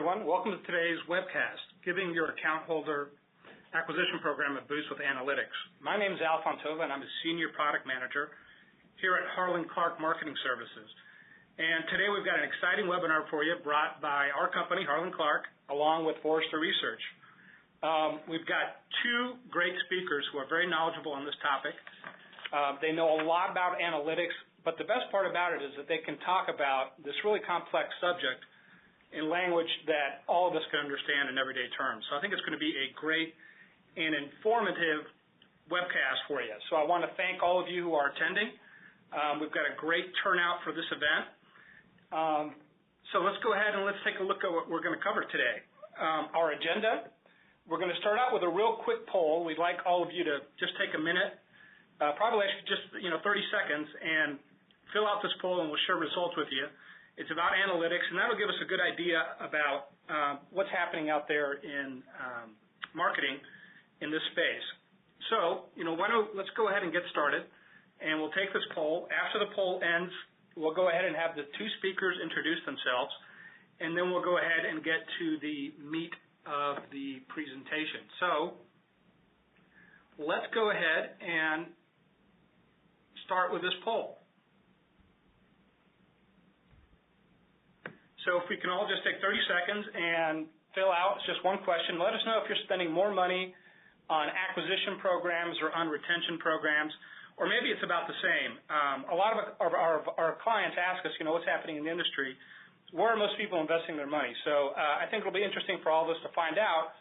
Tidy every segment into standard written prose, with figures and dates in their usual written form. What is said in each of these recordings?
everyone. Welcome to today's webcast, Giving Your Account Holder Acquisition Program a Boost with Analytics. My name is Al Fontova, and I'm a Senior Product Manager here at Harlan Clark Marketing Services. And today we've got an exciting webinar for you brought by our company, Harlan Clark, along with Forrester Research. We've got two great speakers who are very knowledgeable on this topic. They know a lot about analytics, but the best part about it is that they can talk about this really complex subject in language that all of us can understand in everyday terms. So I think it's going to be a great and informative webcast for you. So I want to thank all of you who are attending. We've got a great turnout for this event. So let's go ahead and let's take a look at what we're going to cover today. Our agenda, we're going to start out with a real quick poll. We'd like all of you to just take a minute, probably just 30 seconds, and fill out this poll, and we'll share results with you. It's about analytics, and that'll give us a good idea about what's happening out there in marketing in this space. So, let's go ahead and get started, and we'll take this poll. After the poll ends, we'll go ahead and have the two speakers introduce themselves, and then we'll go ahead and get to the meat of the presentation. So, let's go ahead and start with this poll. So if we can all just take 30 seconds and fill out, it's just one question. Let us know if you're spending more money on acquisition programs or on retention programs, or maybe it's about the same. A lot of our clients ask us, what's happening in the industry. Where are most people investing their money? So I think it'll be interesting for all of us to find out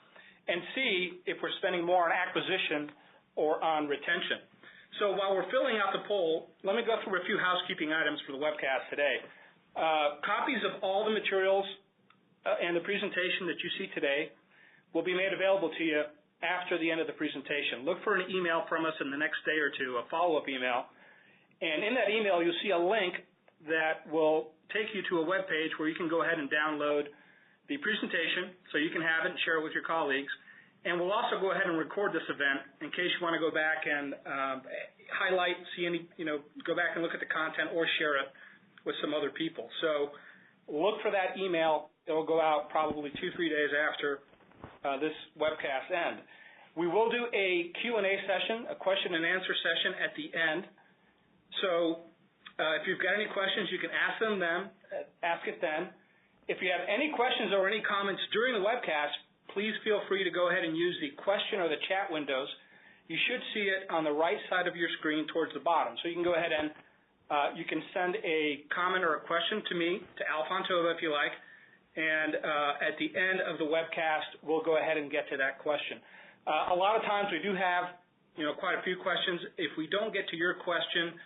and see if we're spending more on acquisition or on retention. So while we're filling out the poll, let me go through a few housekeeping items for the webcast today. Copies of all the materials and the presentation that you see today will be made available to you after the end of the presentation. Look for an email from us in the next day or two, a follow-up email. And in that email, you'll see a link that will take you to a web page where you can go ahead and download the presentation so you can have it and share it with your colleagues. And we'll also go ahead and record this event in case you want to go back and highlight, see any, go back and look at the content or share it with some other people. So look for that email. It will go out probably 2-3 days after this webcast ends. We will do a Q&A session, a question and answer session at the end. So if you've got any questions, you can ask it then. If you have any questions or any comments during the webcast, please feel free to go ahead and use the question or the chat windows. You should see it on the right side of your screen towards the bottom. So you can go ahead and you can send a comment or a question to me, to Al Fontova if you like, and at the end of the webcast, we'll go ahead and get to that question. A lot of times we do have quite a few questions. If we don't get to your question,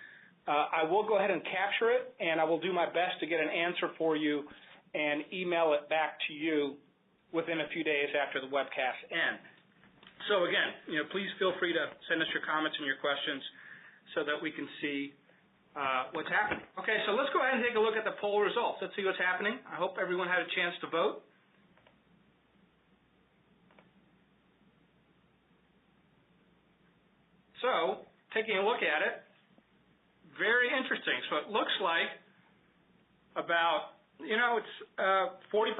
I will go ahead and capture it, and I will do my best to get an answer for you and email it back to you within a few days after the webcast ends. So again, please feel free to send us your comments and your questions so that we can see what's happening. Okay, so let's go ahead and take a look at the poll results. Let's see what's happening. I hope everyone had a chance to vote. So, taking a look at it, very interesting. So it looks like about, it's 40%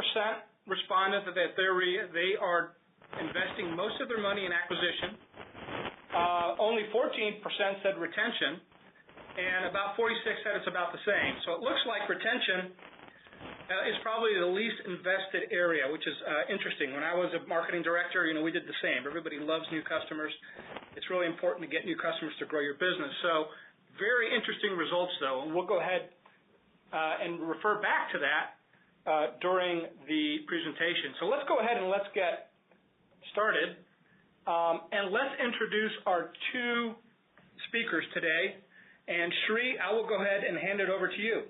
responded that they are investing most of their money in acquisition. Only 14% said retention, and about 46 said it's about the same. So it looks like retention is probably the least invested area, which is interesting. When I was a marketing director, we did the same. Everybody loves new customers. It's really important to get new customers to grow your business. So very interesting results, though, and we'll go ahead and refer back to that during the presentation. So let's go ahead and let's get started, and let's introduce our two speakers today. And Shri, I will go ahead and hand it over to you.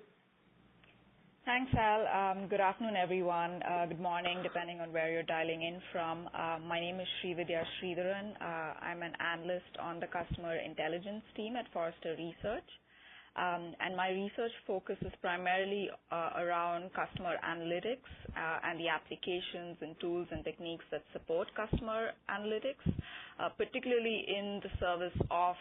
Thanks, Al. Good afternoon, everyone. Good morning, depending on where you're dialing in from. My name is Srividya Sridharan. I'm an analyst on the Customer Intelligence team at Forrester Research. And my research focus is primarily around customer analytics and the applications and tools and techniques that support customer analytics, particularly in the service of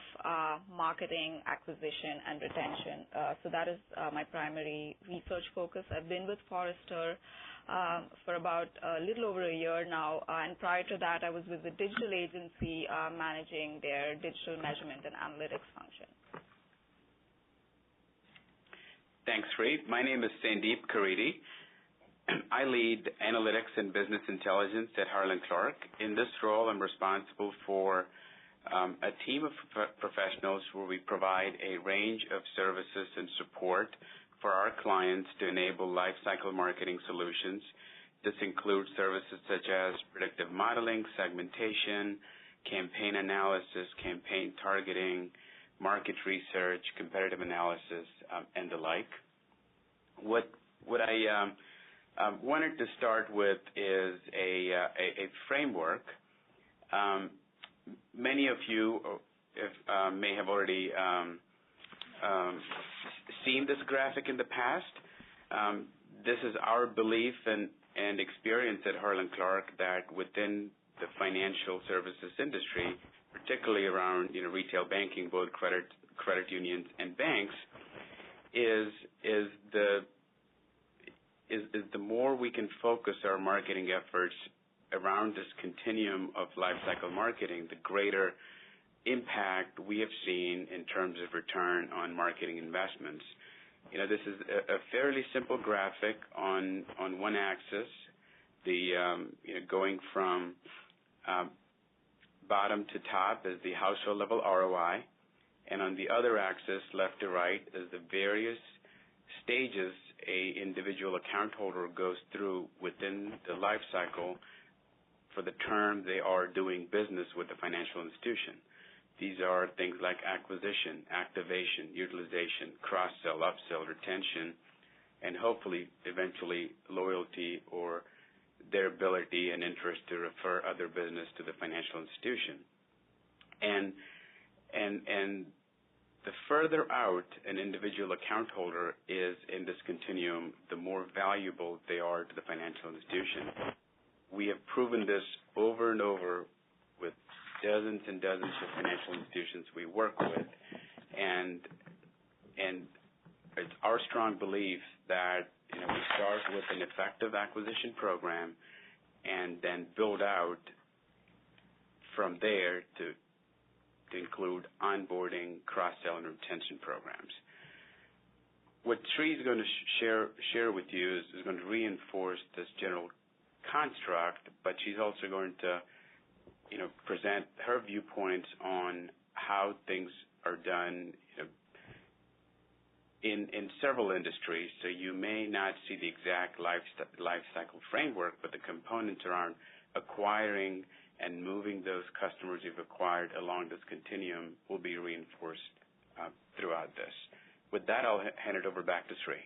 marketing, acquisition, and retention. So that is my primary research focus. I've been with Forrester for about a little over a year now, and prior to that, I was with a digital agency managing their digital measurement and analytics function. Thanks, Sri. My name is Sandeep Karidi. I lead analytics and business intelligence at Harlan Clark. In this role, I'm responsible for a team of professionals where we provide a range of services and support for our clients to enable lifecycle marketing solutions. This includes services such as predictive modeling, segmentation, campaign analysis, campaign targeting, market research, competitive analysis, and the like. What I wanted to start with is a framework. Many of you may have already seen this graphic in the past. This is our belief and experience at Harlan Clark that within the financial services industry, particularly around retail banking, both credit unions and banks, is the more we can focus our marketing efforts around this continuum of lifecycle marketing, the greater impact we have seen in terms of return on marketing investments. This is a fairly simple graphic. On one axis, going from bottom to top is the household level ROI, and on the other axis, left to right, is the various stages a individual account holder goes through within the life cycle for the term they are doing business with the financial institution. These are things like acquisition, activation, utilization, cross-sell, upsell, retention, and hopefully eventually loyalty or their ability and interest to refer other business to the financial institution. And the further out an individual account holder is in this continuum, the more valuable they are to the financial institution. We have proven this over and over with dozens and dozens of financial institutions we work with, and it's our strong belief that we start with an effective acquisition program and then build out from there to include onboarding, cross-sell, and retention programs. What Sri is going to share with you is going to reinforce this general construct, but she's also going to present her viewpoints on how things are done in several industries. So you may not see the exact lifecycle framework, but the components around acquiring and moving those customers you've acquired along this continuum will be reinforced throughout this. With that, I'll hand it over back to Sri.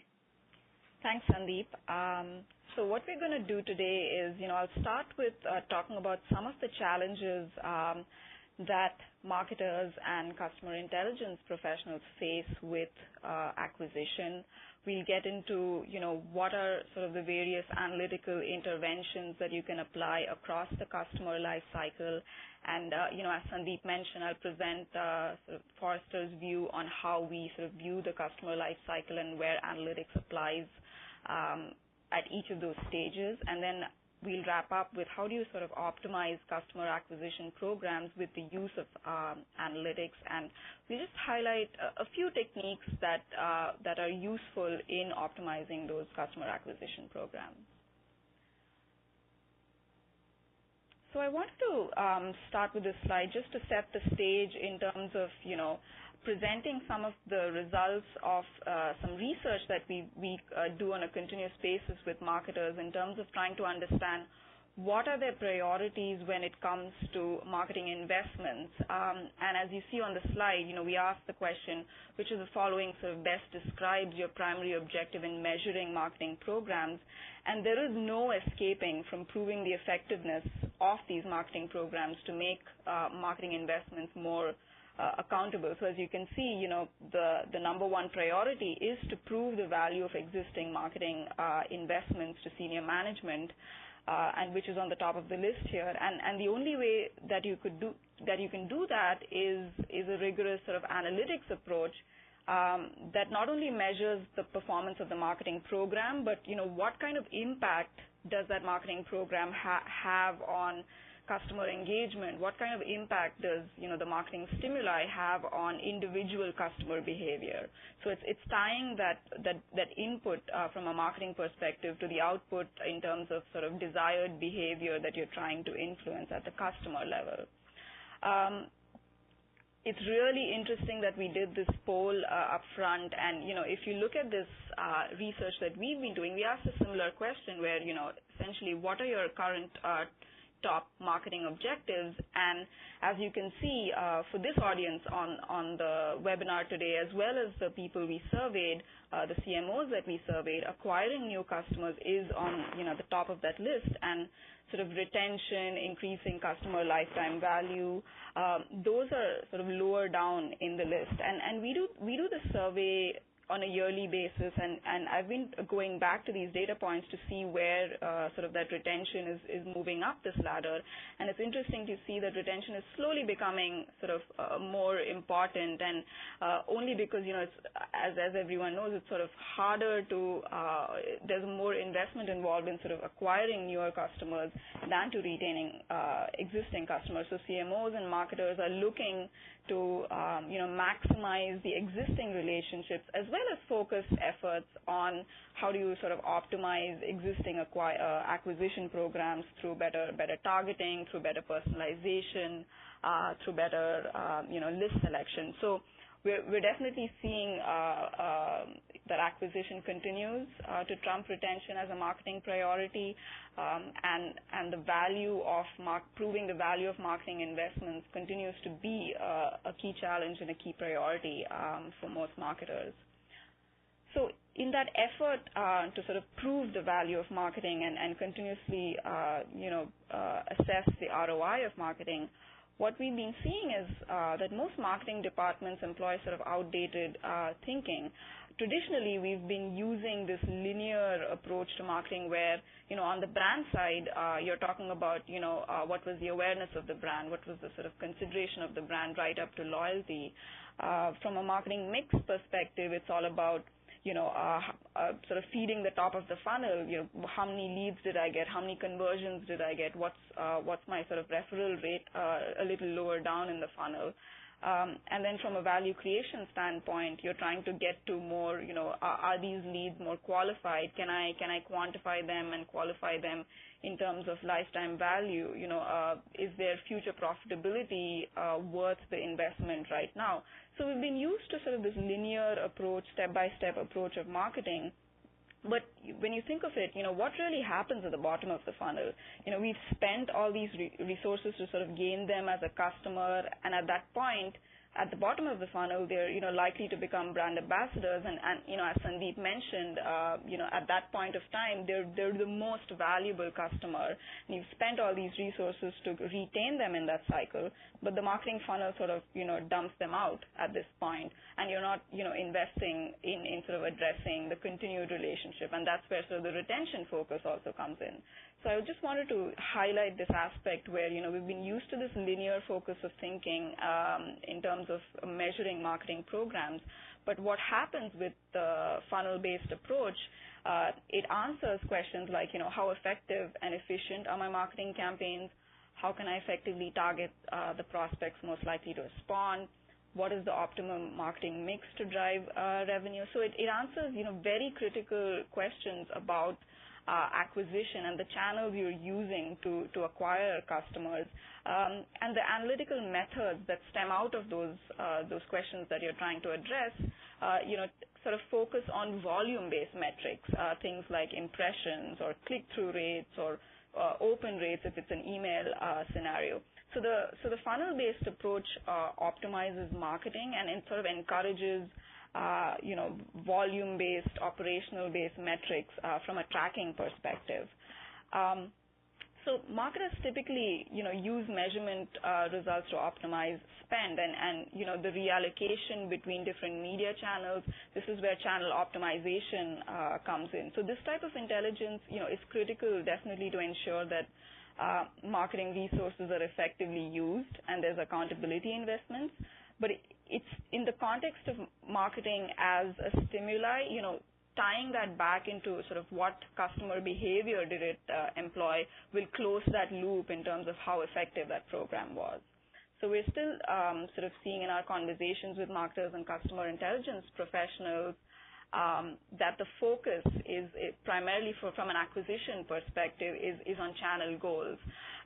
Thanks, Sandeep. So what we're going to do today is, I'll start with talking about some of the challenges that marketers and customer intelligence professionals face with acquisition. We'll get into, what are sort of the various analytical interventions that you can apply across the customer life cycle. And, as Sandeep mentioned, I'll present sort of Forrester's view on how we sort of view the customer life cycle and where analytics applies at each of those stages. And then we'll wrap up with how do you sort of optimize customer acquisition programs with the use of analytics. And we just highlight a few techniques that are useful in optimizing those customer acquisition programs. So I wanted to start with this slide just to set the stage in terms of, presenting some of the results of some research that we do on a continuous basis with marketers in terms of trying to understand what are their priorities when it comes to marketing investments. And as you see on the slide, we ask the question, which is the following sort of best describes your primary objective in measuring marketing programs. And there is no escaping from proving the effectiveness of these marketing programs to make marketing investments more accountable. So as you can see, the number one priority is to prove the value of existing marketing investments to senior management, and which is on the top of the list here. And the only way that you can do that is a rigorous sort of analytics approach that not only measures the performance of the marketing program, but what kind of impact does that marketing program have on customer engagement? What kind of impact does the marketing stimuli have on individual customer behavior? So it's tying that input from a marketing perspective to the output in terms of sort of desired behavior that you're trying to influence at the customer level. It's really interesting that we did this poll up front, and if you look at this research that we've been doing, we asked a similar question where essentially what are your current top marketing objectives. And as you can see, for this audience on the webinar today, as well as the people we surveyed, the CMOs that we surveyed, acquiring new customers is on the top of that list, and sort of retention, increasing customer lifetime value, those are sort of lower down in the list. And we do the survey on a yearly basis, and I've been going back to these data points to see where sort of that retention is moving up this ladder. And it's interesting to see that retention is slowly becoming sort of more important, and only because it's, as everyone knows, it's sort of harder to there's more investment involved in sort of acquiring newer customers than to retaining existing customers. So CMOs and marketers are looking to maximize the existing relationships, as well as focus efforts on how do you sort of optimize existing acquisition programs through better targeting, through better personalization, through better list selection. So we're definitely seeing that acquisition continues to trump retention as a marketing priority, and the value of proving the value of marketing investments continues to be a key challenge and a key priority for most marketers. So in that effort to sort of prove the value of marketing and continuously assess the ROI of marketing, what we've been seeing is that most marketing departments employ sort of outdated thinking. Traditionally, we've been using this linear approach to marketing where, on the brand side, you're talking about, what was the awareness of the brand, what was the sort of consideration of the brand right up to loyalty. From a marketing mix perspective, it's all about sort of feeding the top of the funnel. How many leads did I get? How many conversions did I get? What's my sort of referral rate a little lower down in the funnel? And then from a value creation standpoint, you're trying to get to more, are these leads more qualified? Can I quantify them and qualify them in terms of lifetime value? Is their future profitability worth the investment right now? So we've been used to sort of this linear approach, step-by-step approach of marketing. But when you think of it, what really happens at the bottom of the funnel? We've spent all these resources to sort of gain them as a customer, and at that point, at the bottom of the funnel, they're likely to become brand ambassadors, and as Sandeep mentioned, at that point of time, they're the most valuable customer. And you've spent all these resources to retain them in that cycle, but the marketing funnel sort of dumps them out at this point, and you're not investing in sort of addressing the continued relationship, and that's where sort of the retention focus also comes in. So I just wanted to highlight this aspect where we've been used to this linear focus of thinking in terms of measuring marketing programs. But what happens with the funnel-based approach, it answers questions like, how effective and efficient are my marketing campaigns? How can I effectively target the prospects most likely to respond? What is the optimum marketing mix to drive revenue? So it answers, very critical questions about acquisition and the channels you're using to acquire customers, and the analytical methods that stem out of those questions that you're trying to address, sort of focus on volume-based metrics, things like impressions or click-through rates or open rates if it's an email scenario. So the funnel-based approach optimizes marketing, and it sort of encourages volume-based, operational-based metrics from a tracking perspective. So marketers typically, use measurement results to optimize spend and the reallocation between different media channels. This is where channel optimization comes in. So this type of intelligence, is critical definitely to ensure that marketing resources are effectively used and there's accountability investments. But it's in the context of marketing as a stimuli, tying that back into sort of what customer behavior did it employ will close that loop in terms of how effective that program was. So we're still sort of seeing in our conversations with marketers and customer intelligence professionals that the focus is primarily from an acquisition perspective is on channel goals.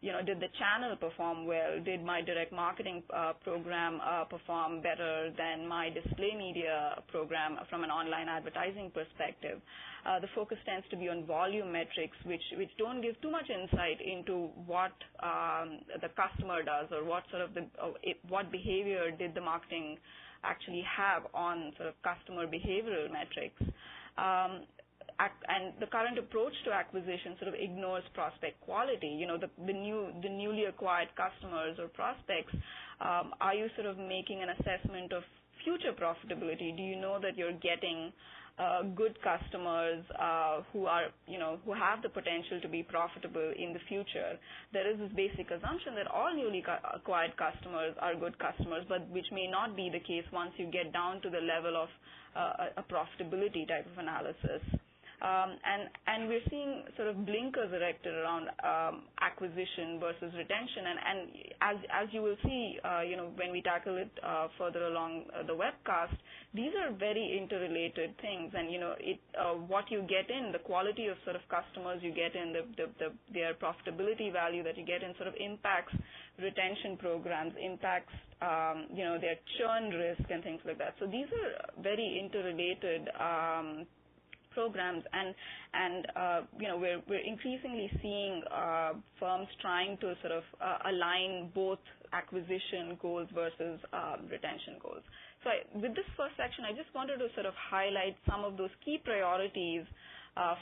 Did the channel perform well? Did my direct marketing program perform better than my display media program from an online advertising perspective? The focus tends to be on volume metrics, which don't give too much insight into what the customer does or what sort of what behavior did the marketing actually have on sort of customer behavioral metrics. And the current approach to acquisition sort of ignores prospect quality. The newly acquired customers or prospects, are you sort of making an assessment of future profitability? Do you know that you're getting good customers who have the potential to be profitable in the future? There is this basic assumption that all newly acquired customers are good customers, but which may not be the case once you get down to the level of a profitability type of analysis. And we're seeing sort of blinkers erected around acquisition versus retention. And as you will see, when we tackle it further along the webcast, these are very interrelated things. And what you get in, the quality of sort of customers you get in, their profitability value that you get in, sort of impacts retention programs, impacts their churn risk and things like that. So these are very interrelated programs, and we're increasingly seeing firms trying to sort of align both acquisition goals versus retention goals. So with this first section, I just wanted to sort of highlight some of those key priorities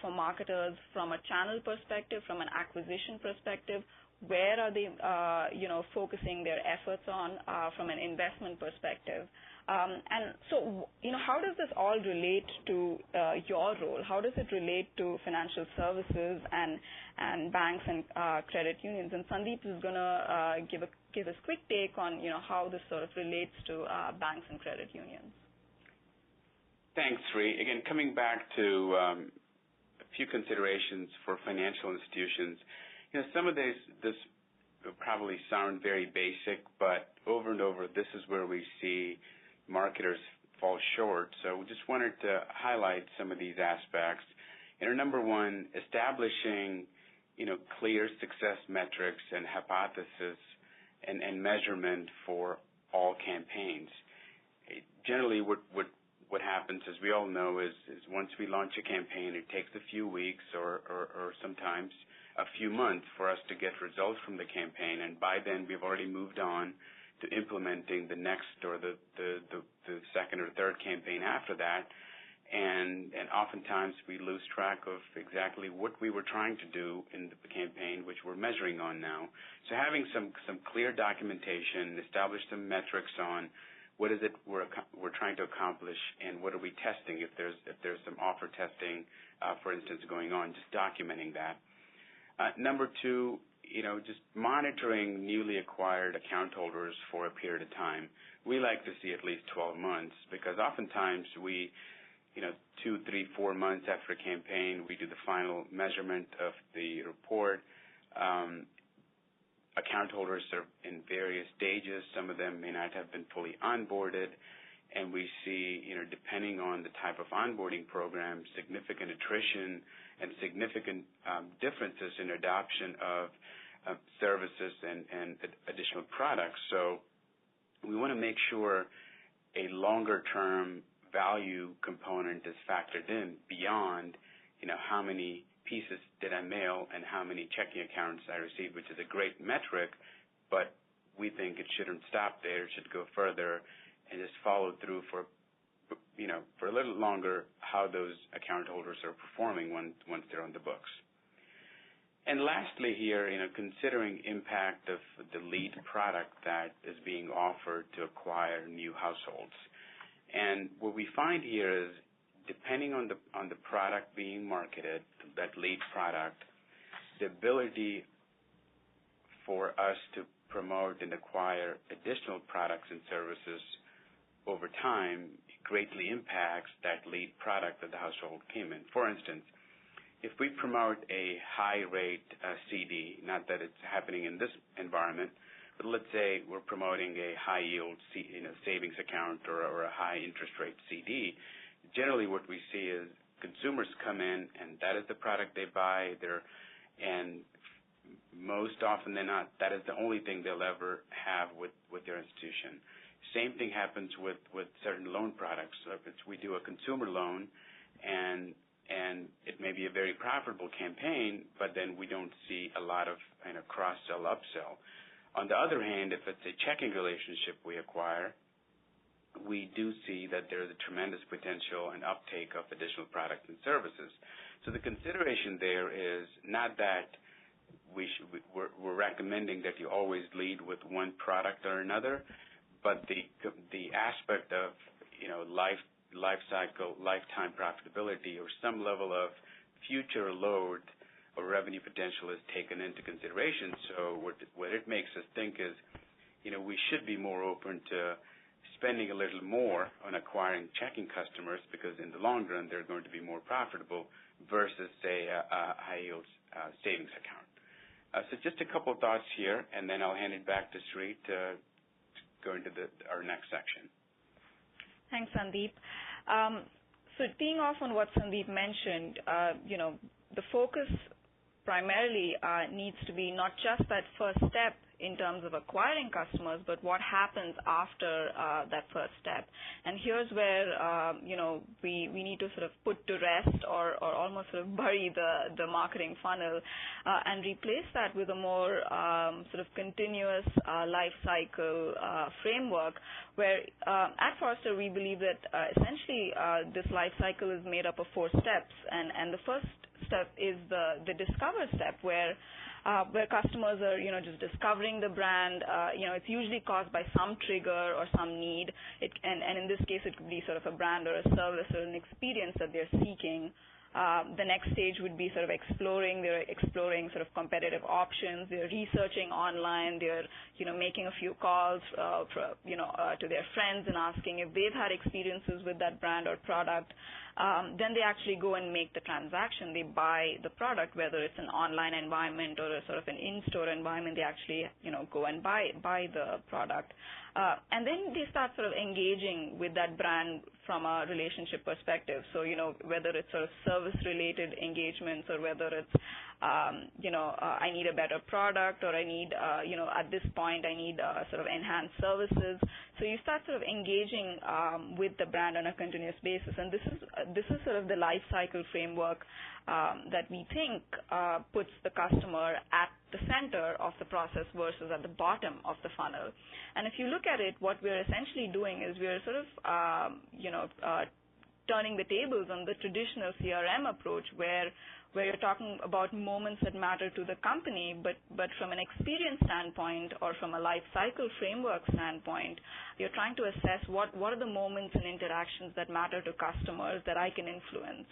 for marketers from a channel perspective, from an acquisition perspective. Where are they, focusing their efforts on from an investment perspective? And so, how does this all relate to your role? How does it relate to financial services and banks and credit unions? And Sandeep is going to give us a quick take on, how this sort of relates to banks and credit unions. Thanks, Sri. Again, coming back to a few considerations for financial institutions. Some of this will probably sound very basic, but over and over, this is where we see marketers fall short. So we just wanted to highlight some of these aspects. Number one, establishing, clear success metrics and hypothesis and measurement for all campaigns. Generally, what happens, as we all know, is once we launch a campaign, it takes a few weeks or sometimes a few months for us to get results from the campaign, and by then we've already moved on to implementing the next or the second or third campaign after that, and oftentimes we lose track of exactly what we were trying to do in the campaign, which we're measuring on now. So having some clear documentation, establish some metrics on what is it we're trying to accomplish, and what are we testing if there's some offer testing, for instance, going on, just documenting that. Number two, just monitoring newly acquired account holders for a period of time. We like to see at least 12 months because oftentimes we, 2, 3, 4 months after a campaign, we do the final measurement of the report. Account holders are in various stages. Some of them may not have been fully onboarded, and we see, depending on the type of onboarding program, significant attrition and significant differences in adoption of services and additional products. So we want to make sure a longer-term value component is factored in beyond, how many pieces did I mail and how many checking accounts I received, which is a great metric, but we think it shouldn't stop there. It should go further and just follow through for a little longer how those account holders are performing once they're on the books. And lastly here, considering impact of the lead product that is being offered to acquire new households. And what we find here is, depending on the product being marketed, that lead product, the ability for us to promote and acquire additional products and services over time greatly impacts that lead product that the household came in. For instance, if we promote a high-rate CD, not that it's happening in this environment, but let's say we're promoting a high-yield savings account or a high-interest rate CD, generally what we see is consumers come in and that is the product they buy, and most often than not, that is the only thing they'll ever have with their institution. Same thing happens with certain loan products. So if we do a consumer loan and it may be a very profitable campaign, but then we don't see a lot of cross-sell, upsell. On the other hand, if it's a checking relationship we acquire, we do see that there is a tremendous potential and uptake of additional products and services. So the consideration there is not that we're recommending that you always lead with one product or another, but the aspect of life cycle, lifetime profitability, or some level of future load or revenue potential is taken into consideration. So what it makes us think is, we should be more open to spending a little more on acquiring checking customers, because in the long run they're going to be more profitable versus, say, a high-yield savings account. So just a couple of thoughts here, and then I'll hand it back to Sri to go into our next section. Thanks, Sandeep. So teeing off on what Sandeep mentioned, the focus primarily needs to be not just that first step in terms of acquiring customers, but what happens after that first step. And here's where we need to sort of put to rest or almost sort of bury the marketing funnel and replace that with a more sort of continuous life cycle framework, where at Forrester we believe that essentially this life cycle is made up of 4 steps, and the first step is the discover step, where customers are, just discovering the brand. It's usually caused by some trigger or some need. And in this case, it could be sort of a brand or a service or an experience that they're seeking. The next stage would be sort of exploring. They're exploring sort of competitive options. They're researching online. They're, making a few calls, to their friends and asking if they've had experiences with that brand or product. Then they actually go and make the transaction. They buy the product, whether it's an online environment or a sort of an in-store environment. They actually, go and buy the product. And then they start sort of engaging with that brand from a relationship perspective. So, whether it's sort of service-related engagements or whether it's, I need a better product, or I need, at this point I need sort of enhanced services. So you start sort of engaging with the brand on a continuous basis. And this is sort of the life cycle framework that we think puts the customer at the center of the process versus at the bottom of the funnel. And if you look at it, what we're essentially doing is we're sort of, turning the tables on the traditional CRM approach, where you're talking about moments that matter to the company, but from an experience standpoint or from a life cycle framework standpoint, you're trying to assess what are the moments and interactions that matter to customers that I can influence.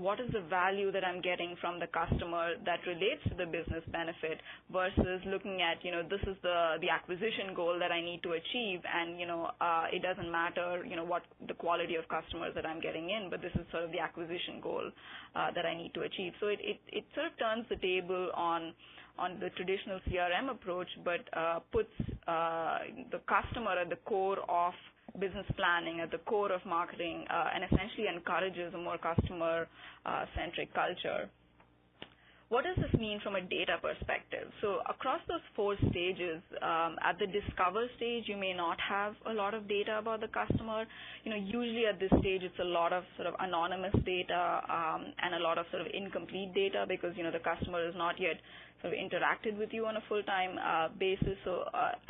What is the value that I'm getting from the customer that relates to the business benefit versus looking at, this is the acquisition goal that I need to achieve, and, it doesn't matter, what the quality of customers that I'm getting in, but this is sort of the acquisition goal that I need to achieve. So it sort of turns the table on the traditional CRM approach, but puts the customer at the core of business planning, at the core of marketing, and essentially encourages a more customer-centric culture. What does this mean from a data perspective? So across those 4 stages, at the discover stage, you may not have a lot of data about the customer. Usually at this stage, it's a lot of sort of anonymous data and a lot of sort of incomplete data, because, the customer is not yet sort of interacted with you on a full-time basis. So,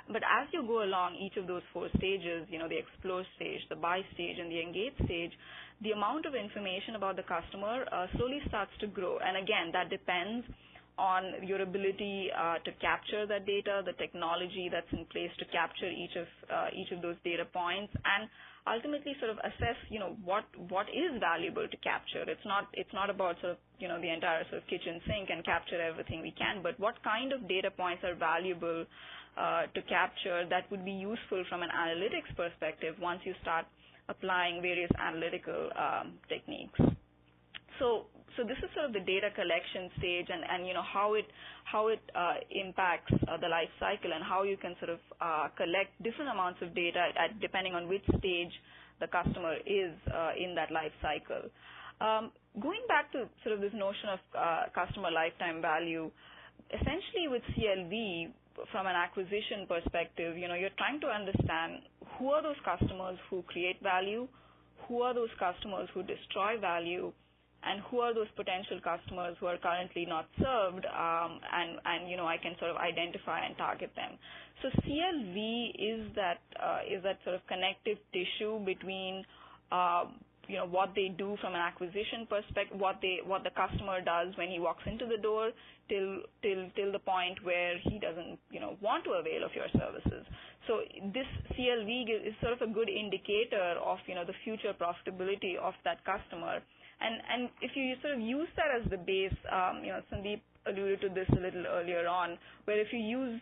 but as you go along each of those 4 stages, the explore stage, the buy stage, and the engage stage, the amount of information about the customer slowly starts to grow. And again, that depends on your ability to capture that data, the technology that's in place to capture each of those data points, and ultimately sort of assess, what is valuable to capture. It's not about sort of, the entire sort of kitchen sink and capture everything we can, but what kind of data points are valuable to capture that would be useful from an analytics perspective once you start applying various analytical techniques. So this is sort of the data collection stage, and how it impacts the life cycle, and how you can sort of collect different amounts of data depending on which stage the customer is in that life cycle. Going back to sort of this notion of customer lifetime value, essentially with CLV, from an acquisition perspective, you're trying to understand who are those customers who create value, who are those customers who destroy value, and who are those potential customers who are currently not served, and I can sort of identify and target them. So CLV is that sort of connective tissue between what they do from an acquisition perspective, what the customer does when he walks into the door, till the point where he doesn't want to avail of your services. So this CLV is sort of a good indicator of the future profitability of that customer. And if you sort of use that as the base, Sandeep alluded to this a little earlier on, where if you use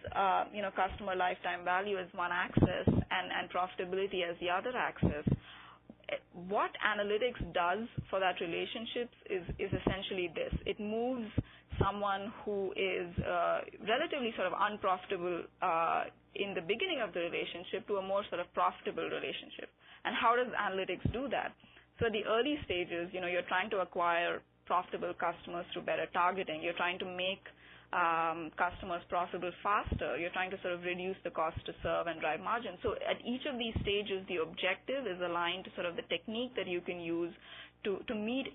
customer lifetime value as one axis and profitability as the other axis, what analytics does for that relationship is essentially this. It moves someone who is relatively sort of unprofitable in the beginning of the relationship to a more sort of profitable relationship. And how does analytics do that? So the early stages, you're trying to acquire profitable customers through better targeting. You're trying to make customers profitable faster. You're trying to sort of reduce the cost to serve and drive margin. So at each of these stages, the objective is aligned to sort of the technique that you can use to meet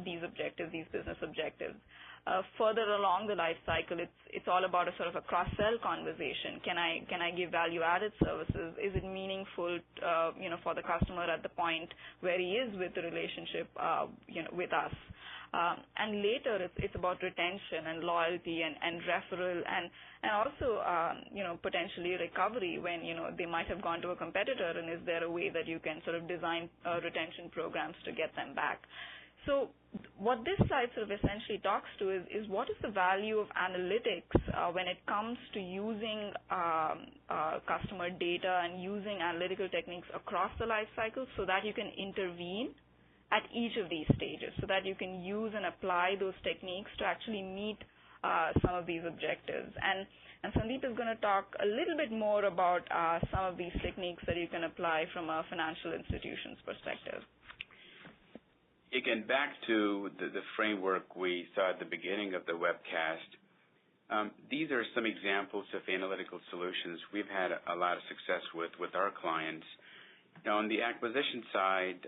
these objectives, these business objectives. Further along the life cycle, it's all about a sort of a cross-sell conversation. Can I give value-added services? Is it meaningful, for the customer at the point where he is with the relationship, with us? And later, it's about retention and loyalty and referral and also, potentially recovery when, they might have gone to a competitor, and is there a way that you can sort of design retention programs to get them back? So what this slide sort of essentially talks to is what is the value of analytics when it comes to using customer data and using analytical techniques across the life cycle so that you can intervene at each of these stages, so that you can use and apply those techniques to actually meet some of these objectives. And Sandeep is going to talk a little bit more about some of these techniques that you can apply from a financial institution's perspective. Again, back to the framework we saw at the beginning of the webcast. These are some examples of analytical solutions we've had a lot of success with our clients. Now, on the acquisition side,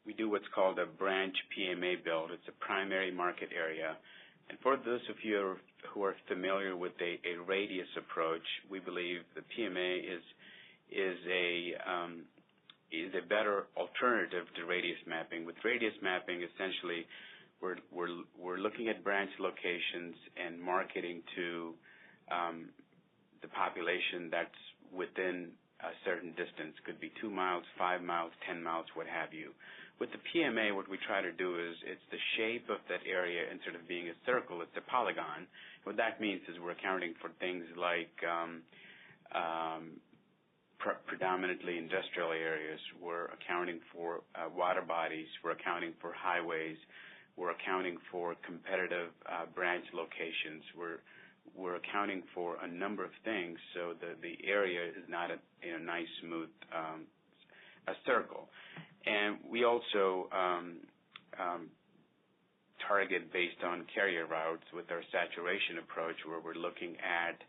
we do what's called a branch PMA build. It's a primary market area. And for those of you who are familiar with a radius approach, we believe the PMA is a better alternative to radius mapping. With radius mapping, essentially, we're looking at branch locations and marketing to the population that's within a certain distance. Could be 2 miles, 5 miles, 10 miles, what have you. With the PMA, what we try to do is it's the shape of that area instead of being a circle, it's a polygon. What that means is we're accounting for things like predominantly industrial areas. We're accounting for water bodies. We're accounting for highways. We're accounting for competitive branch locations. We're accounting for a number of things, so the area is not a nice, smooth a circle. And we also target based on carrier routes with our saturation approach, where we're looking at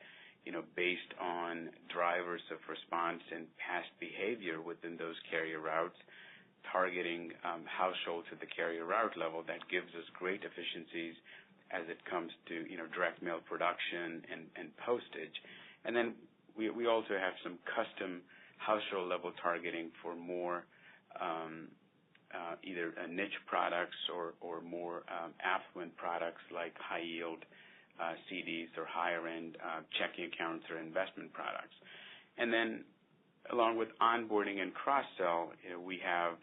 based on drivers of response and past behavior within those carrier routes, targeting households at the carrier route level. That gives us great efficiencies as it comes to direct mail production and postage. And then we also have some custom household level targeting for more either niche products or more affluent products like high yield CDs or higher end checking accounts or investment products. And then along with onboarding and cross-sell, we have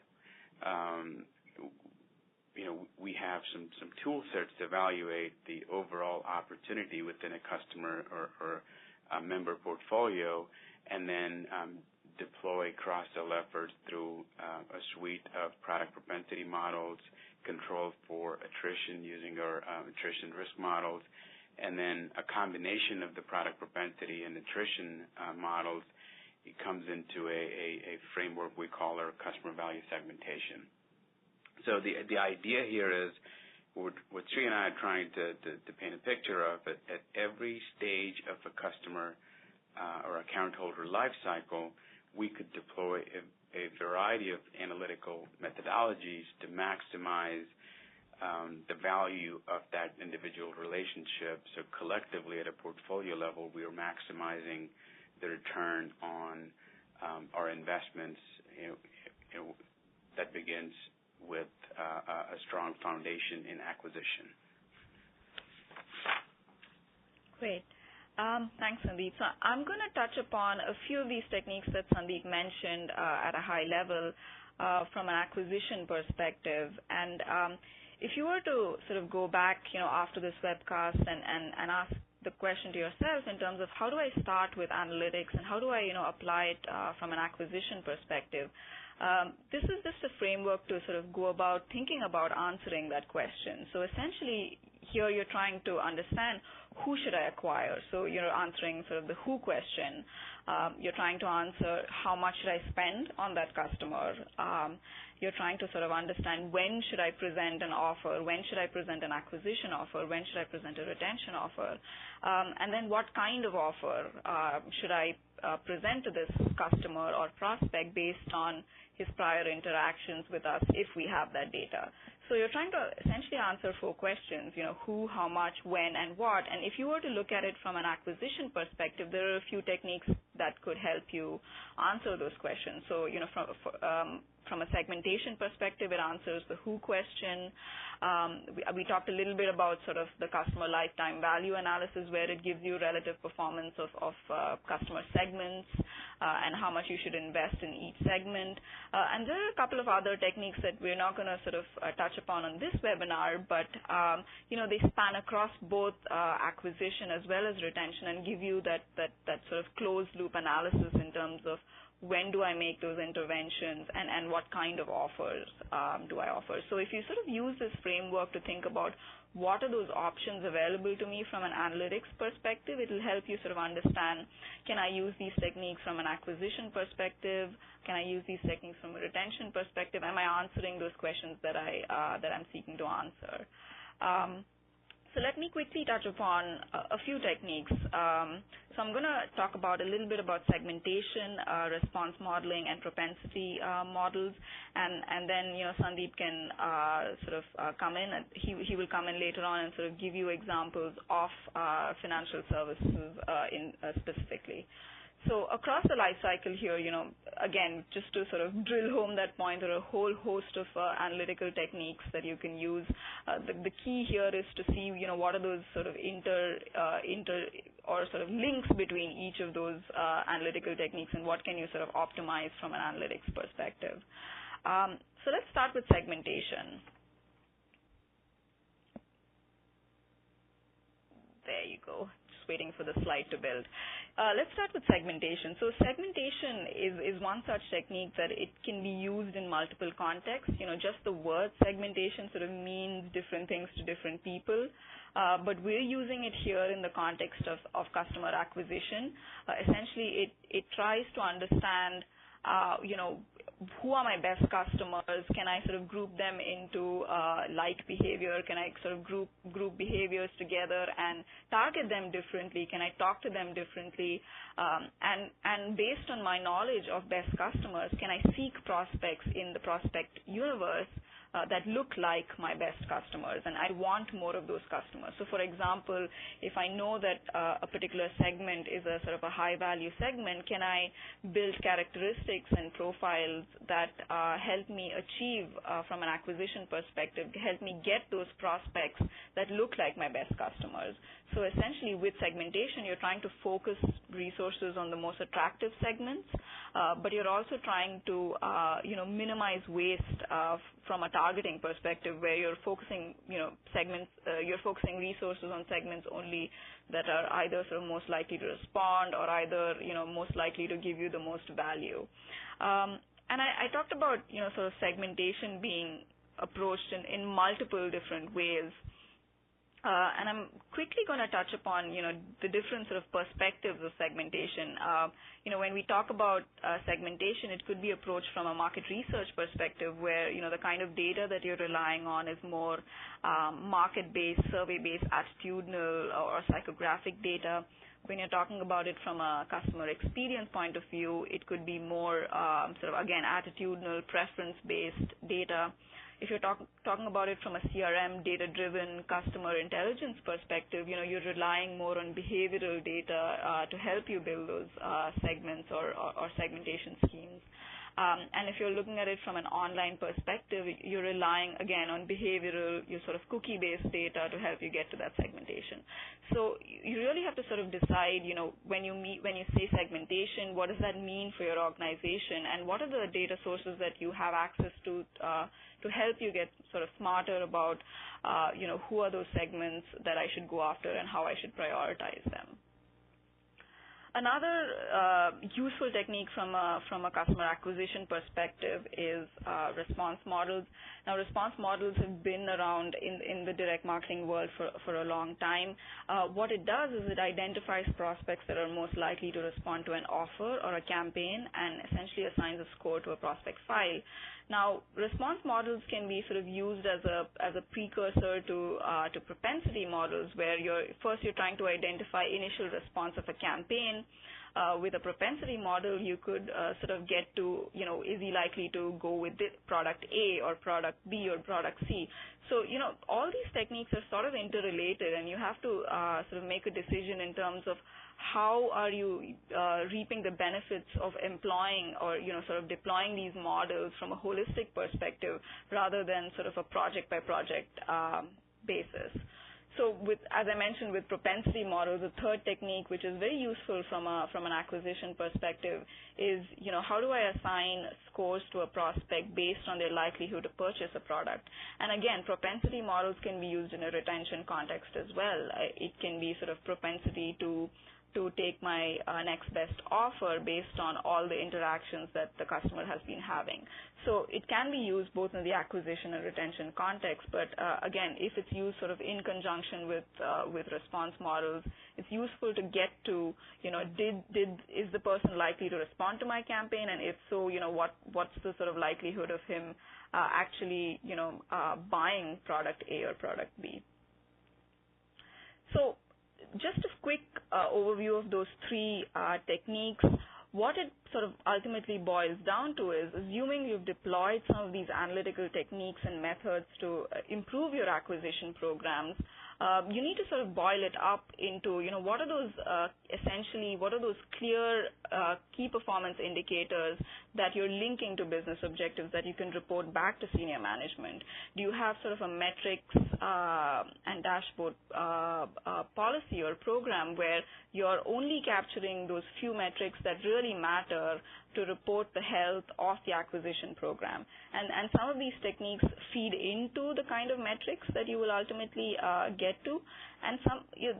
some tool sets to evaluate the overall opportunity within a customer or a member portfolio, and then deploy cross-sell efforts through a suite of product propensity models, control for attrition using our attrition risk models, and then a combination of the product propensity and attrition models. It comes into a framework we call our customer value segmentation. So the idea here is what Sri and I are trying to paint a picture of at every stage of a customer or account holder life cycle, we could deploy a variety of analytical methodologies to maximize the value of that individual relationship. So collectively at a portfolio level, we are maximizing the return on our investments. That begins with a strong foundation in acquisition. Great. Thanks, Sandeep. So I'm going to touch upon a few of these techniques that Sandeep mentioned at a high level from an acquisition perspective. And if you were to sort of go back, after this webcast and ask the question to yourself in terms of how do I start with analytics and how do I, apply it from an acquisition perspective, this is just a framework to sort of go about thinking about answering that question. So essentially, here you're trying to understand who should I acquire. So you're answering sort of the who question. You're trying to answer how much should I spend on that customer. You're trying to sort of understand when should I present an offer, when should I present an acquisition offer, when should I present a retention offer, and then what kind of offer should I present to this customer or prospect based on his prior interactions with us if we have that data. So you're trying to essentially answer 4 questions, who, how much, when, and what. And if you were to look at it from an acquisition perspective, there are a few techniques that could help you answer those questions. So, from a segmentation perspective, it answers the who question. We talked a little bit about sort of the customer lifetime value analysis, where it gives you relative performance of customer segments and how much you should invest in each segment. And there are a couple of other techniques that we're not going to sort of touch upon on this webinar, but they span across both acquisition as well as retention and give you that sort of closed loop analysis in terms of when do I make those interventions and what kind of offers do I offer. So if you sort of use this framework to think about what are those options available to me from an analytics perspective, it will help you sort of understand, can I use these techniques from an acquisition perspective? Can I use these techniques from a retention perspective? Am I answering those questions that I'm seeking to answer? So let me quickly touch upon a few techniques. So I'm going to talk about a little bit about segmentation, response modeling, and propensity models, and then Sandeep can sort of come in, and he will come in later on and sort of give you examples of financial services specifically. So across the life cycle here, again, just to sort of drill home that point, there are a whole host of analytical techniques that you can use. The key here is to see, what are those sort of or sort of links between each of those analytical techniques and what can you sort of optimize from an analytics perspective. So let's start with segmentation. There you go. Waiting for the slide to build. Let's start with segmentation. So segmentation is one such technique that it can be used in multiple contexts. Just the word segmentation sort of means different things to different people, but we're using it here in the context of customer acquisition. Essentially, it tries to understand, who are my best customers? Can I sort of group them into like behavior? Can I sort of group behaviors together and target them differently? Can I talk to them differently? And based on my knowledge of best customers, can I seek prospects in the prospect universe that look like my best customers, and I want more of those customers. So, for example, if I know that a particular segment is a sort of a high-value segment, can I build characteristics and profiles that help me achieve, from an acquisition perspective, help me get those prospects that look like my best customers? So essentially, with segmentation, you're trying to focus resources on the most attractive segments, but you're also trying to, minimize waste from a targeting perspective, where you're focusing, you're focusing resources on segments only that are either sort of most likely to respond or either, most likely to give you the most value. And I talked about, sort of segmentation being approached in multiple different ways. And I'm quickly going to touch upon, the different sort of perspectives of segmentation. When we talk about segmentation, it could be approached from a market research perspective, where, the kind of data that you're relying on is more market-based, survey-based, attitudinal, or psychographic data. When you're talking about it from a customer experience point of view, it could be more sort of, again, attitudinal, preference-based data. If you're talking about it from a CRM, data-driven customer intelligence perspective, you're relying more on behavioral data to help you build those segments or segmentation schemes. And if you're looking at it from an online perspective, you're relying, again, on behavioral, your sort of cookie-based data to help you get to that segmentation. So you really have to sort of decide, when you say segmentation, what does that mean for your organization, and what are the data sources that you have access to help you get sort of smarter about, who are those segments that I should go after and how I should prioritize them. Another useful technique from a customer acquisition perspective is response models. Now, response models have been around in the direct marketing world for a long time. What it does is it identifies prospects that are most likely to respond to an offer or a campaign, and essentially assigns a score to a prospect file. Now, response models can be sort of used as a precursor to propensity models, where you're trying to identify initial response of a campaign. With a propensity model, you could sort of get to, is he likely to go with product A or product B or product C? So, all these techniques are sort of interrelated, and you have to sort of make a decision in terms of how are you reaping the benefits of employing or, sort of deploying these models from a holistic perspective rather than sort of a project-by-project basis. So as I mentioned, with propensity models, a third technique, which is very useful from an acquisition perspective, is, how do I assign scores to a prospect based on their likelihood to purchase a product? And again, propensity models can be used in a retention context as well. It can be sort of propensity to take my next best offer based on all the interactions that the customer has been having. So it can be used both in the acquisition and retention context, but again, if it's used sort of in conjunction with response models, it's useful to get to, is the person likely to respond to my campaign, and if so, what's the sort of likelihood of him actually, buying product A or product B. So just a quick overview of those three techniques. What it sort of ultimately boils down to is, assuming you've deployed some of these analytical techniques and methods to improve your acquisition programs, you need to sort of boil it up into, what are those clear key performance indicators that you're linking to business objectives that you can report back to senior management? Do you have sort of a metrics and dashboard policy or program where you're only capturing those few metrics that really matter to report the health of the acquisition program? And some of these techniques feed into the kind of metrics that you will ultimately get to. And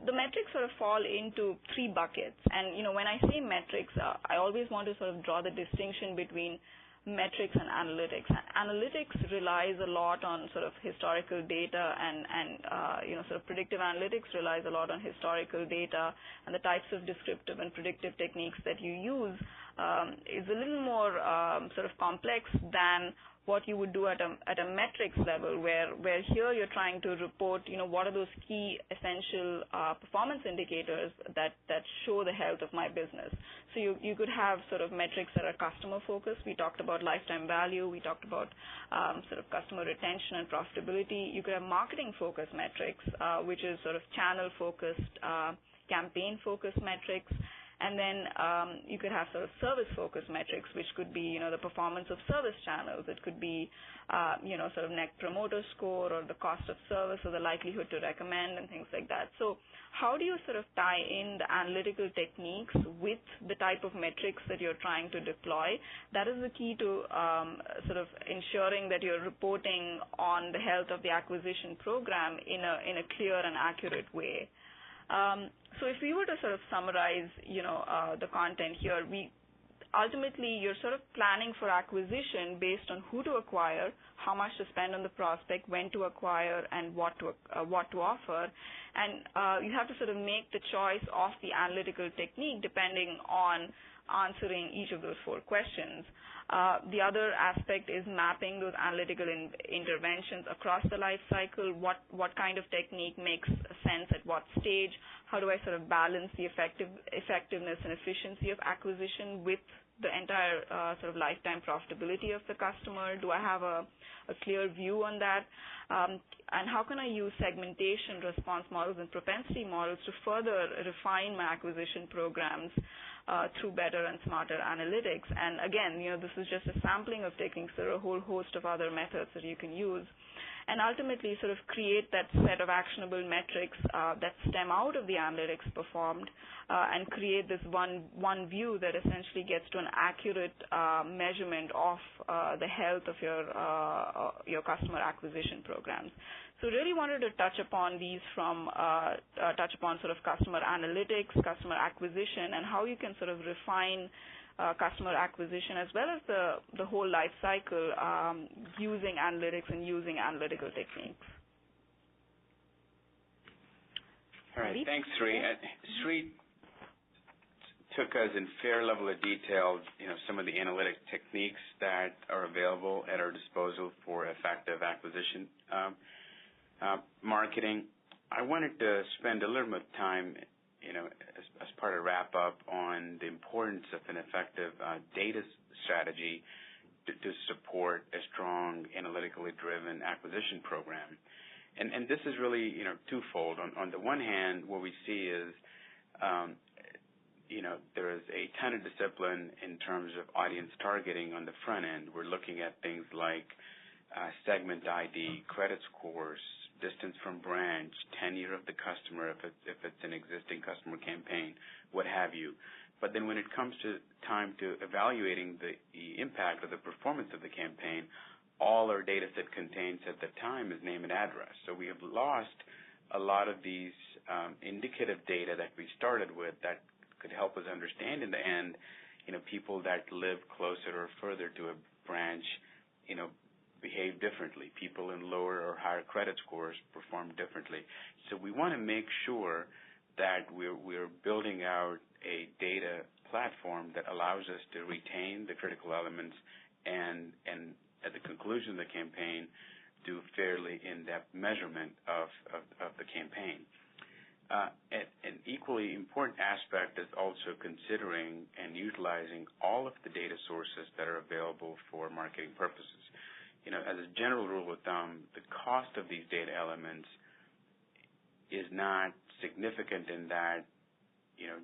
the metrics sort of fall into three buckets. And, when I say metrics, I always want to sort of draw the distinction between metrics and analytics. Analytics relies a lot on sort of historical data, and sort of predictive analytics relies a lot on historical data, and the types of descriptive and predictive techniques that you use is a little more sort of complex than what you would do at a metrics level, where here you're trying to report, what are those key essential performance indicators that show the health of my business. So you could have sort of metrics that are customer focused. We talked about lifetime value. We talked about sort of customer retention and profitability. You could have marketing focused metrics, which is sort of channel focused, campaign focused metrics. And then you could have sort of service-focused metrics, which could be, the performance of service channels. It could be, sort of net promoter score or the cost of service or the likelihood to recommend and things like that. So how do you sort of tie in the analytical techniques with the type of metrics that you're trying to deploy? That is the key to sort of ensuring that you're reporting on the health of the acquisition program in a clear and accurate way. So if we were to sort of summarize, the content here, ultimately you're sort of planning for acquisition based on who to acquire, how much to spend on the prospect, when to acquire, and what to offer, and you have to sort of make the choice of the analytical technique depending on answering each of those 4 questions. The other aspect is mapping those analytical interventions across the life cycle. What kind of technique makes sense at what stage? How do I sort of balance the effectiveness and efficiency of acquisition with the entire sort of lifetime profitability of the customer? Do I have a clear view on that? And how can I use segmentation, response models, and propensity models to further refine my acquisition programs through better and smarter analytics? And again, this is just a sampling of techniques. There are a whole host of other methods that you can use. And ultimately sort of create that set of actionable metrics that stem out of the analytics performed and create this one view that essentially gets to an accurate measurement of the health of your customer acquisition programs. So really wanted to touch upon these touch upon sort of customer analytics, customer acquisition, and how you can sort of refine customer acquisition as well as the whole life cycle using analytics and using analytical techniques. All right, thanks, Sri. Sri took us in fair level of detail, some of the analytic techniques that are available at our disposal for effective acquisition marketing. I wanted to spend a little bit of time as part of wrap up on the importance of an effective data strategy to support a strong analytically driven acquisition program. And this is really, twofold. On the one hand, what we see is, there is a ton of discipline in terms of audience targeting on the front end. We're looking at things like segment ID, credit scores, distance from branch, tenure of the customer if it's an existing customer campaign, what have you. But then when it comes to time to evaluating the impact of the performance of the campaign, all our data set contains at the time is name and address. So we have lost a lot of these indicative data that we started with that could help us understand in the end, people that live closer or further to a branch, behave differently. People in lower or higher credit scores perform differently. So we want to make sure that we're building out a data platform that allows us to retain the critical elements and at the conclusion of the campaign, do fairly in-depth measurement of the campaign. An equally important aspect is also considering and utilizing all of the data sources that are available for marketing purposes. As a general rule of thumb, the cost of these data elements is not significant in that,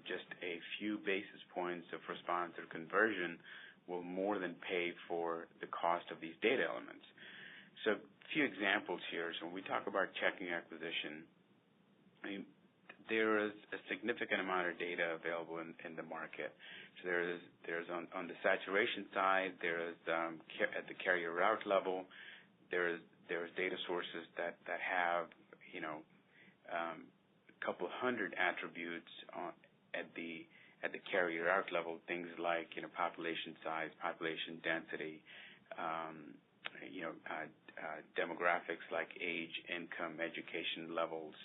just a few basis points of response or conversion will more than pay for the cost of these data elements. So a few examples here. So when we talk about checking acquisition, there is a significant amount of data available in the market. So there's on the saturation side, there's at the carrier route level, there's data sources that have a couple hundred attributes at the carrier route level, things like population size, population density, demographics like age, income, education levels,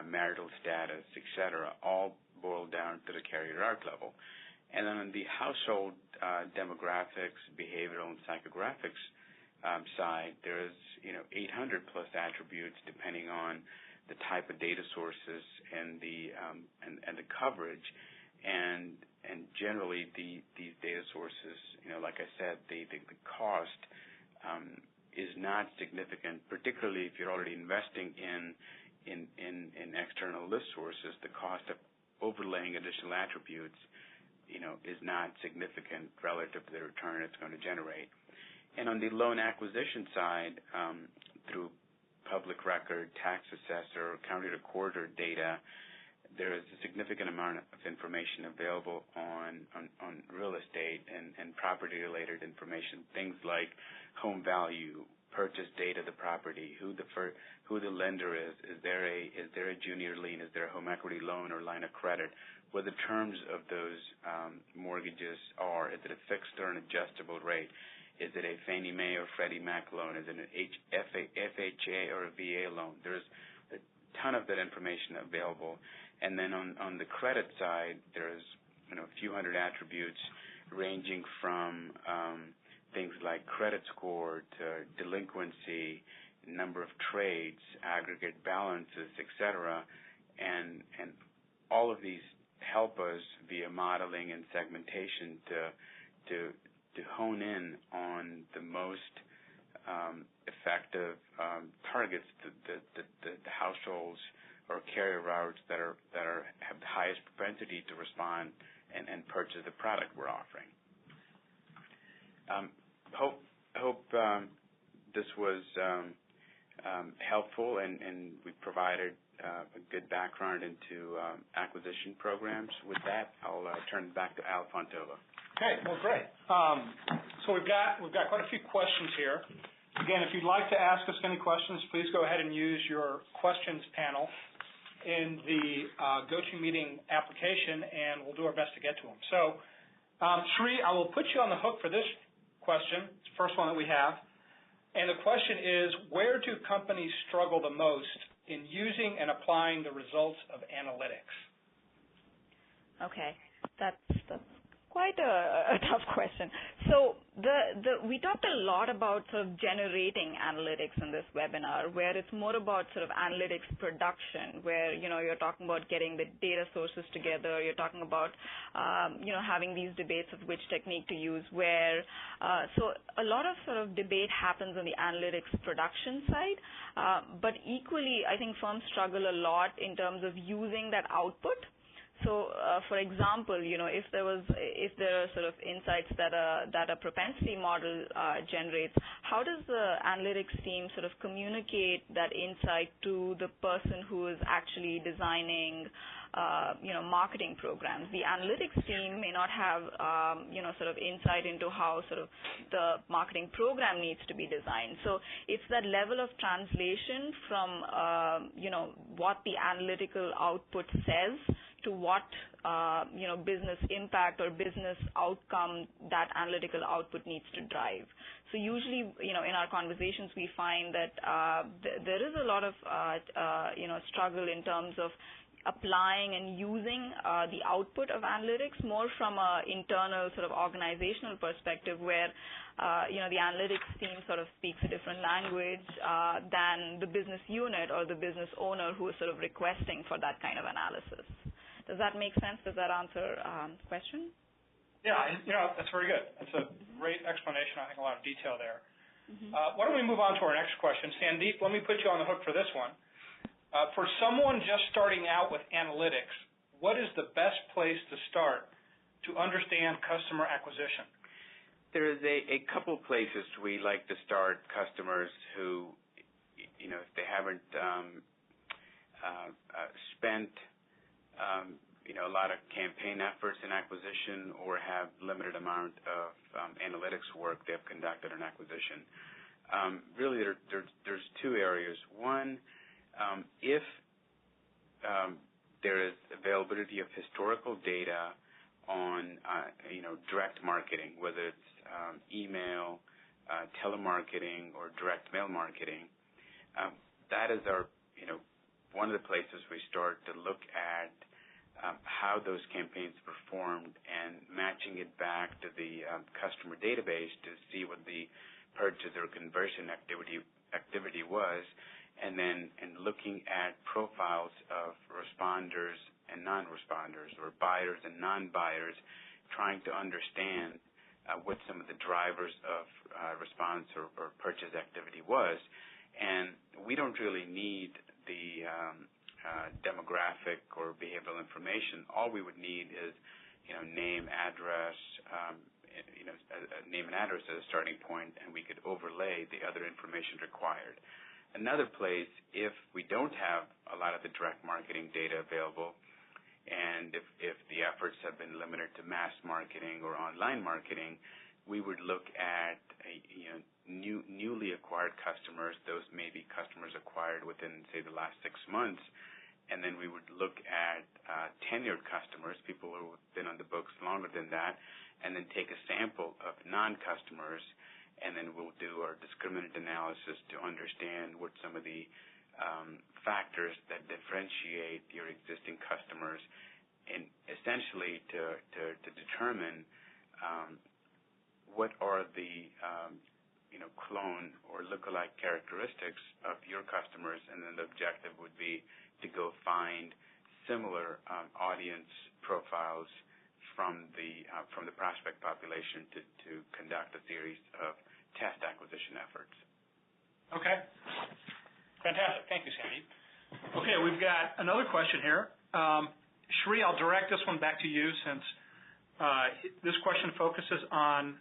marital status, etc., all boil down to the carrier route level. And then on the household demographics, behavioral, and psychographics side, there's 800 plus attributes depending on the type of data sources and the coverage, and generally these data sources, like I said, the cost is not significant, particularly if you're already investing in external list sources. The cost of overlaying additional attributes, is not significant relative to the return it's going to generate. And on the loan acquisition side, through public record, tax assessor, county recorder data, there is a significant amount of information available on real estate and property-related information, things like home value, purchase date of the property, who the lender is there a junior lien, is there a home equity loan or line of credit, what the terms of those mortgages are, is it a fixed or an adjustable rate, is it a Fannie Mae or Freddie Mac loan, is it an FHA or a VA loan. There's a ton of that information available. And then on the credit side, there's a few hundred attributes ranging from things like credit score to delinquency, number of trades, aggregate balances, etc. And all of these help us via modeling and segmentation to hone in on the most effective targets, the households or carrier routes that have the highest propensity to respond and purchase the product we're offering. Hope this was helpful, and we provided a good background into acquisition programs. With that, I'll turn it back to Al Fontova. Okay, well, great. So we've got quite a few questions here. Again, if you'd like to ask us any questions, please go ahead and use your questions panel in the GoToMeeting application, and we'll do our best to get to them. So, Sri, I will put you on the hook for this question. It's the first one that we have. And the question is, where do companies struggle the most in using and applying the results of analytics? Okay, that's quite a tough question. So we talked a lot about sort of generating analytics in this webinar, where it's more about sort of analytics production, where you're talking about getting the data sources together. You're talking about having these debates of which technique to use where. So a lot of sort of debate happens on the analytics production side, but equally, I think firms struggle a lot in terms of using that output. So, for example, if there are sort of insights that a propensity model generates, how does the analytics team sort of communicate that insight to the person who is actually designing, marketing programs? The analytics team may not have, sort of insight into how sort of the marketing program needs to be designed. So it's that level of translation from, what the analytical output says to what business impact or business outcome that analytical output needs to drive. So usually, in our conversations, we find that there is a lot of struggle in terms of applying and using the output of analytics more from an internal sort of organizational perspective, where the analytics team sort of speaks a different language than the business unit or the business owner who is sort of requesting for that kind of analysis. Does that make sense? Does that answer the question? Yeah, that's very good. That's a great explanation. I think a lot of detail there. Mm-hmm. Why don't we move on to our next question? Sandeep, let me put you on the hook for this one. For someone just starting out with analytics, what is the best place to start to understand customer acquisition? There is a couple places we like to start customers who, if they haven't spent a lot of campaign efforts in acquisition or have limited amount of analytics work they've conducted in acquisition. Really, there's two areas. One, if there is availability of historical data on direct marketing, whether it's email, telemarketing, or direct mail marketing, that is our one of the places we start to look at how those campaigns performed and matching it back to the customer database to see what the purchase or conversion activity was, and then in looking at profiles of responders and non-responders, or buyers and non-buyers, trying to understand what some of the drivers of response or purchase activity was. And we don't really need the demographic or behavioral information. All we would need is, name, address, name and address as a starting point, and we could overlay the other information required. Another place, if we don't have a lot of the direct marketing data available, and if the efforts have been limited to mass marketing or online marketing, we would look at newly acquired customers. Those may be customers acquired within, say, the last 6 months, and then we would look at tenured customers, people who have been on the books longer than that, and then take a sample of non-customers, and then we'll do our discriminant analysis to understand what some of the factors that differentiate your existing customers, and essentially to determine what are the clone or lookalike characteristics of your customers, and then the objective would be to go find similar audience profiles from the prospect population to conduct a series of test acquisition efforts. Okay. Fantastic. Thank you, Sandeep. Okay, we've got another question here. Shri, I'll direct this one back to you since this question focuses on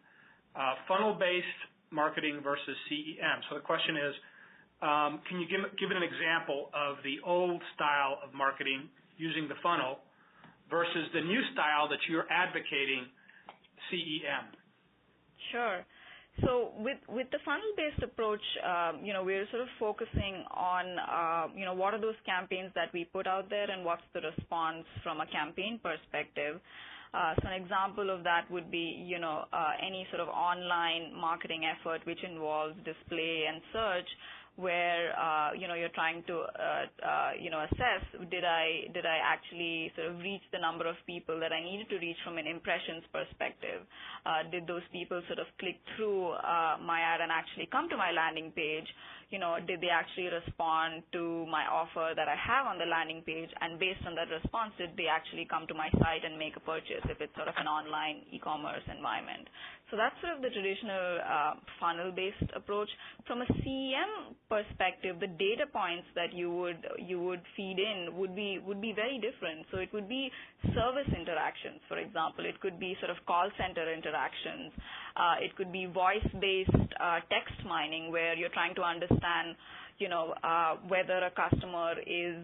funnel-based marketing versus CEM. So the question is, can you give an example of the old style of marketing using the funnel versus the new style that you're advocating, CEM? Sure. So with the funnel-based approach, we're sort of focusing on, what are those campaigns that we put out there and what's the response from a campaign perspective. So an example of that would be, any sort of online marketing effort which involves display and search, where you're trying to assess did I actually sort of reach the number of people that I needed to reach from an impressions perspective? Did those people sort of click through my ad and actually come to my landing page? Did they actually respond to my offer that I have on the landing page? And based on that response, did they actually come to my site and make a purchase if it's sort of an online e-commerce environment? So that's sort of the traditional funnel-based approach. From a CEM perspective, the data points that you would feed in would be very different. So it would be service interactions, for example. It could be sort of call center interactions. It could be voice-based text mining, where you're trying to understand whether a customer is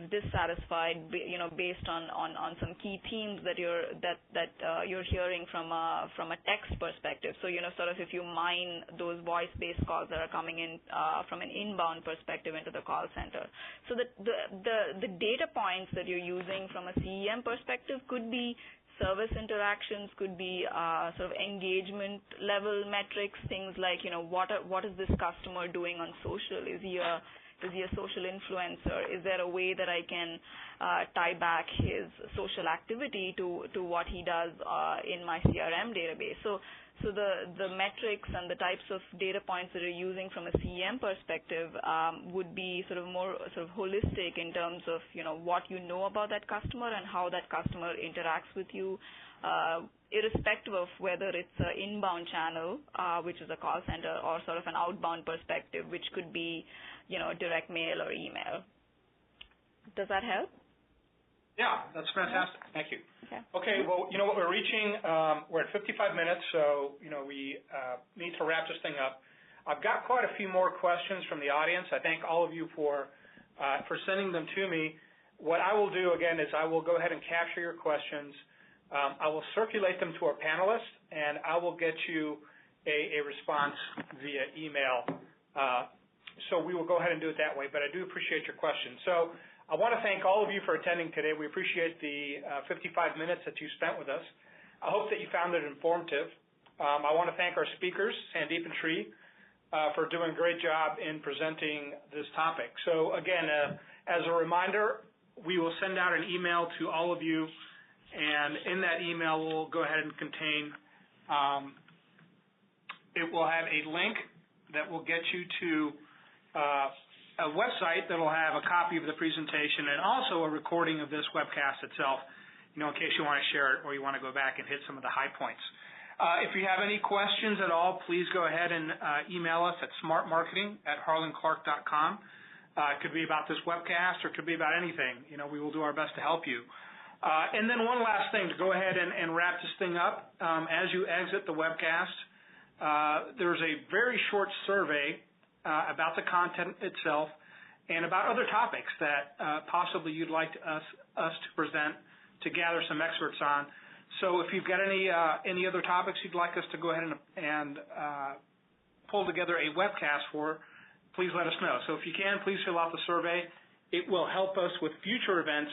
dissatisfied, based on some key themes that you're hearing from a text perspective. So sort of if you mine those voice-based calls that are coming in from an inbound perspective into the call center. So the data points that you're using from a CEM perspective could be service interactions, could be sort of engagement level metrics, things like, what is this customer doing on social? Is he a social influencer? Is there a way that I can tie back his social activity to what he does in my CRM database? So the metrics and the types of data points that you're using from a CEM perspective would be sort of more sort of holistic in terms of what you know about that customer and how that customer interacts with you, irrespective of whether it's an inbound channel, which is a call center, or sort of an outbound perspective, which could be direct mail or email. Does that help? Yeah, that's fantastic. Thank you. Okay, well, what we're reaching, we're at 55 minutes, so, we need to wrap this thing up. I've got quite a few more questions from the audience. I thank all of you for sending them to me. What I will do, again, is I will go ahead and capture your questions. I will circulate them to our panelists, and I will get you a response via email. So we will go ahead and do it that way, but I do appreciate your questions. So I want to thank all of you for attending today. We appreciate the 55 minutes that you spent with us. I hope that you found it informative. I want to thank our speakers, Sandeep and Shri, for doing a great job in presenting this topic. So again, as a reminder, we will send out an email to all of you, and in that email we'll go ahead and contain it will have a link that will get you to a website that will have a copy of the presentation and also a recording of this webcast itself, in case you want to share it or you want to go back and hit some of the high points. If you have any questions at all, please go ahead and email us at smartmarketing@harlandclark.com. It could be about this webcast or it could be about anything. We will do our best to help you. And then one last thing to go ahead and wrap this thing up. As you exit the webcast, there's a very short survey about the content itself and about other topics that possibly you'd like us to present to gather some experts on. So if you've got any other topics you'd like us to go ahead and pull together a webcast for, please let us know. So if you can, please fill out the survey. It will help us with future events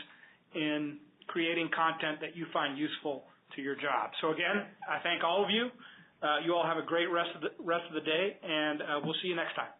in creating content that you find useful to your job. So again, I thank all of you. You all have a great rest of the day, and we'll see you next time.